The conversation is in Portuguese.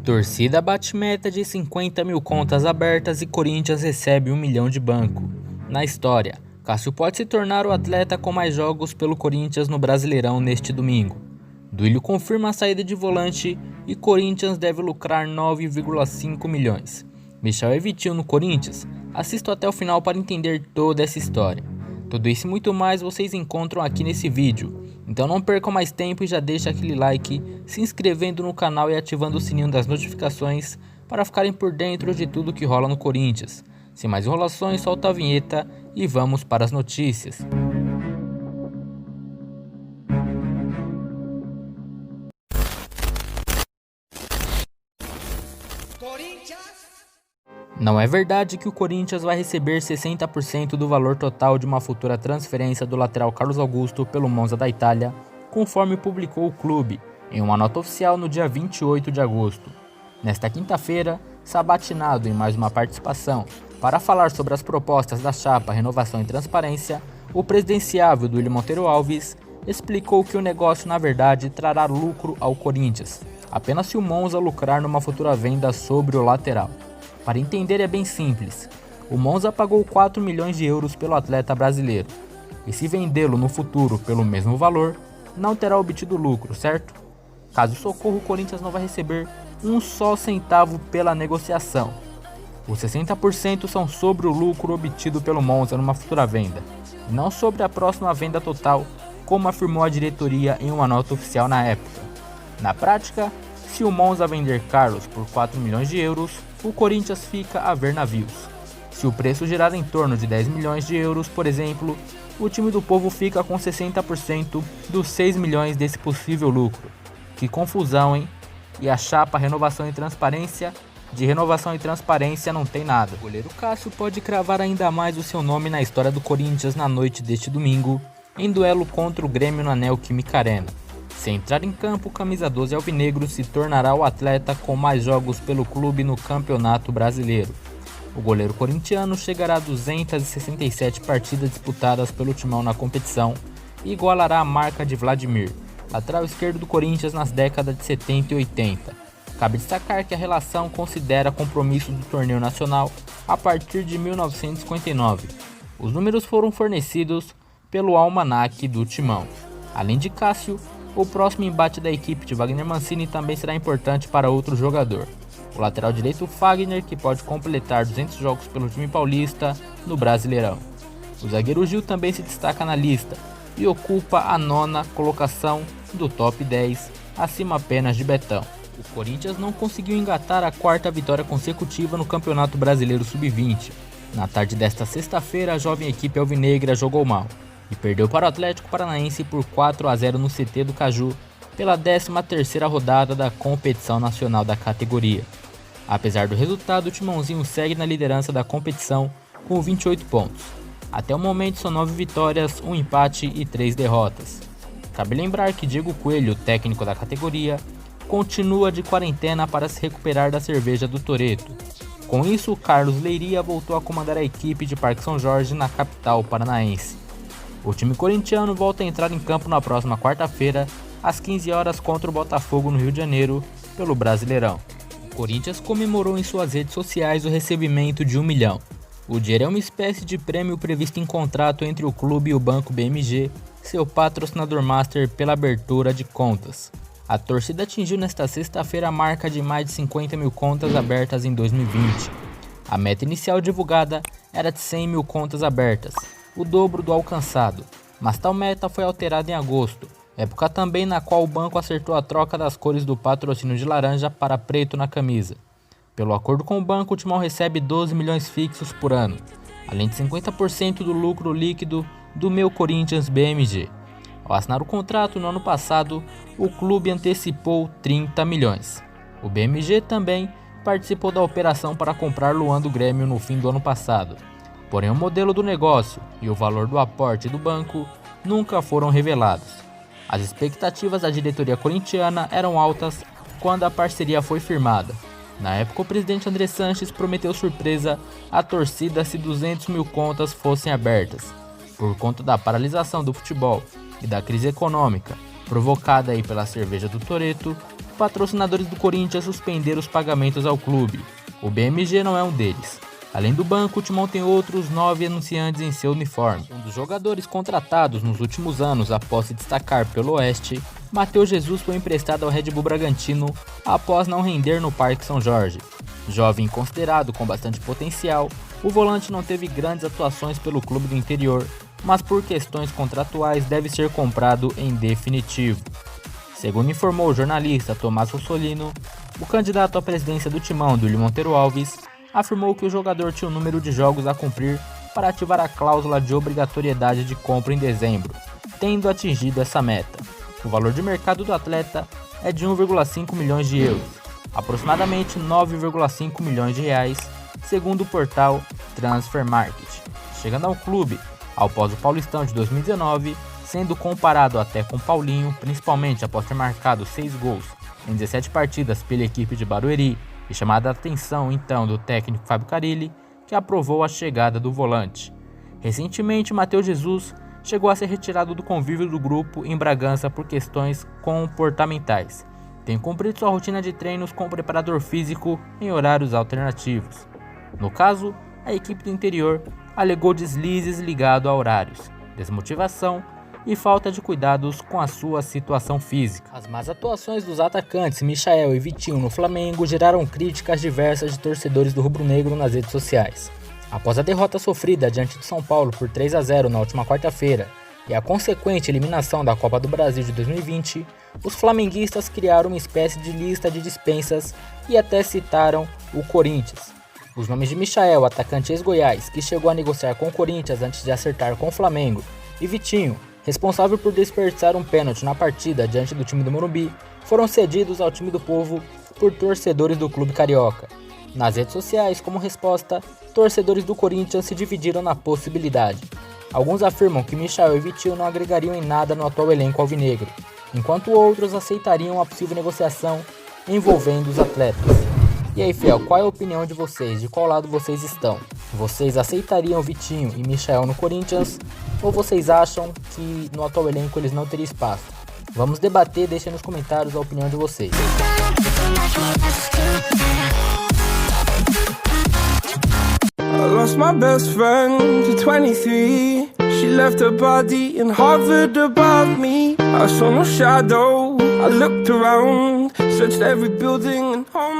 Torcida bate meta de 50 mil contas abertas e Corinthians recebe 1 milhão de banco. Na história, Cássio pode se tornar o atleta com mais jogos pelo Corinthians no Brasileirão neste domingo. Duílio confirma a saída de volante e Corinthians deve lucrar 9,5 milhões. Michel e Vitinho no Corinthians? Assista até o final para entender toda essa história. Tudo isso e muito mais vocês encontram aqui nesse vídeo. Então não percam mais tempo e já deixa aquele like, se inscrevendo no canal e ativando o sininho das notificações para ficarem por dentro de tudo que rola no Corinthians. Sem mais enrolações, solta a vinheta e vamos para as notícias. Não é verdade que o Corinthians vai receber 60% do valor total de uma futura transferência do lateral Carlos Augusto pelo Monza da Itália, conforme publicou o clube em uma nota oficial no dia 28 de agosto. Nesta quinta-feira, sabatinado em mais uma participação para falar sobre as propostas da chapa Renovação e Transparência, o presidenciável Duílio Monteiro Alves explicou que o negócio na verdade trará lucro ao Corinthians, apenas se o Monza lucrar numa futura venda sobre o lateral. Para entender é bem simples, o Monza pagou 4 milhões de euros pelo atleta brasileiro, e se vendê-lo no futuro pelo mesmo valor, não terá obtido lucro, certo? Caso isso ocorra, o Corinthians não vai receber um só centavo pela negociação. Os 60% são sobre o lucro obtido pelo Monza numa futura venda, e não sobre a próxima venda total, como afirmou a diretoria em uma nota oficial na época. Na prática, se o Monza vender Carlos por 4 milhões de euros, o Corinthians fica a ver navios. Se o preço girar em torno de 10 milhões de euros, por exemplo, o time do povo fica com 60% dos 6 milhões desse possível lucro. Que confusão, hein? E a chapa Renovação e Transparência? De renovação e transparência não tem nada. O goleiro Cássio pode cravar ainda mais o seu nome na história do Corinthians na noite deste domingo, em duelo contra o Grêmio na Neoquímica Arena. Se entrar em campo, o camisa 12 alvinegro se tornará o atleta com mais jogos pelo clube no Campeonato Brasileiro. O goleiro corintiano chegará a 267 partidas disputadas pelo Timão na competição e igualará a marca de Vladimir, lateral esquerdo do Corinthians nas décadas de 70 e 80. Cabe destacar que a relação considera compromissos do torneio nacional a partir de 1959. Os números foram fornecidos pelo almanaque do Timão. Além de Cássio, o próximo embate da equipe de Wagner Mancini também será importante para outro jogador, o lateral direito Fagner, que pode completar 200 jogos pelo time paulista no Brasileirão. O zagueiro Gil também se destaca na lista e ocupa a 9ª colocação do top 10, acima apenas de Betão. O Corinthians não conseguiu engatar a 4ª vitória consecutiva no Campeonato Brasileiro Sub-20. Na tarde desta sexta-feira, a jovem equipe alvinegra jogou mal e perdeu para o Atlético Paranaense por 4-0 no CT do Caju pela 13ª rodada da competição nacional da categoria. Apesar do resultado, o Timãozinho segue na liderança da competição com 28 pontos. Até o momento são 9 vitórias, 1 empate e 3 derrotas. Cabe lembrar que Diego Coelho, técnico da categoria, continua de quarentena para se recuperar da cerveja do Toretto. Com isso, Carlos Leiria voltou a comandar a equipe de Parque São Jorge na capital paranaense. O time corintiano volta a entrar em campo na próxima quarta-feira, às 15 horas contra o Botafogo no Rio de Janeiro, pelo Brasileirão. O Corinthians comemorou em suas redes sociais o recebimento de 1 milhão. O dinheiro é uma espécie de prêmio previsto em contrato entre o clube e o Banco BMG, seu patrocinador master pela abertura de contas. A torcida atingiu nesta sexta-feira a marca de mais de 50 mil contas abertas em 2020. A meta inicial divulgada era de 100 mil contas abertas, o dobro do alcançado, mas tal meta foi alterada em agosto, época também na qual o banco acertou a troca das cores do patrocínio de laranja para preto na camisa. Pelo acordo com o banco, o Timão recebe 12 milhões fixos por ano, além de 50% do lucro líquido do Meu Corinthians BMG. Ao assinar o contrato no ano passado, o clube antecipou 30 milhões. O BMG também participou da operação para comprar Luan do Grêmio no fim do ano passado. Porém, o modelo do negócio e o valor do aporte do banco nunca foram revelados. As expectativas da diretoria corintiana eram altas quando a parceria foi firmada. Na época, o presidente André Sanches prometeu surpresa à torcida se 200 mil contas fossem abertas. Por conta da paralisação do futebol e da crise econômica provocada aí pela cerveja do Toretto, patrocinadores do Corinthians suspenderam os pagamentos ao clube. O BMG não é um deles. Além do banco, o Timão tem outros 9 anunciantes em seu uniforme. Um dos jogadores contratados nos últimos anos após se destacar pelo Oeste, Matheus Jesus, foi emprestado ao Red Bull Bragantino após não render no Parque São Jorge. Jovem considerado com bastante potencial, o volante não teve grandes atuações pelo clube do interior, mas por questões contratuais deve ser comprado em definitivo. Segundo informou o jornalista Tomás Rossolino, o candidato à presidência do Timão, Duílio Monteiro Alves, afirmou que o jogador tinha um número de jogos a cumprir para ativar a cláusula de obrigatoriedade de compra em dezembro, tendo atingido essa meta. O valor de mercado do atleta é de 1,5 milhões de euros, aproximadamente 9,5 milhões de reais, segundo o portal Transfermarkt. Chegando ao clube, após o Paulistão de 2019, sendo comparado até com Paulinho, principalmente após ter marcado 6 gols em 17 partidas pela equipe de Barueri, e chamada a atenção então do técnico Fábio Carille, que aprovou a chegada do volante. Recentemente, Matheus Jesus chegou a ser retirado do convívio do grupo em Bragança por questões comportamentais. Tem cumprido sua rotina de treinos com o preparador físico em horários alternativos. No caso, a equipe do interior alegou deslizes ligados a horários, desmotivação e falta de cuidados com a sua situação física. As más atuações dos atacantes Michael e Vitinho no Flamengo geraram críticas diversas de torcedores do rubro-negro nas redes sociais. Após a derrota sofrida diante de São Paulo por 3-0 na última quarta-feira e a consequente eliminação da Copa do Brasil de 2020, os flamenguistas criaram uma espécie de lista de dispensas e até citaram o Corinthians. Os nomes de Michael, atacante ex-Goiás, que chegou a negociar com o Corinthians antes de acertar com o Flamengo, e Vitinho, responsável por desperdiçar um pênalti na partida diante do time do Morumbi, foram cedidos ao time do povo por torcedores do clube carioca. Nas redes sociais, como resposta, torcedores do Corinthians se dividiram na possibilidade. Alguns afirmam que Michael e Vitinho não agregariam em nada no atual elenco alvinegro, enquanto outros aceitariam a possível negociação envolvendo os atletas. E aí, fiel, qual é a opinião de vocês? De qual lado vocês estão? Vocês aceitariam Vitinho e Michael no Corinthians? Ou vocês acham que no atual elenco eles não teriam espaço? Vamos debater, deixem nos comentários a opinião de vocês. I lost my best friend to 23. She left her body and hovered above me. I saw no shadow, I looked around, searched every building and home.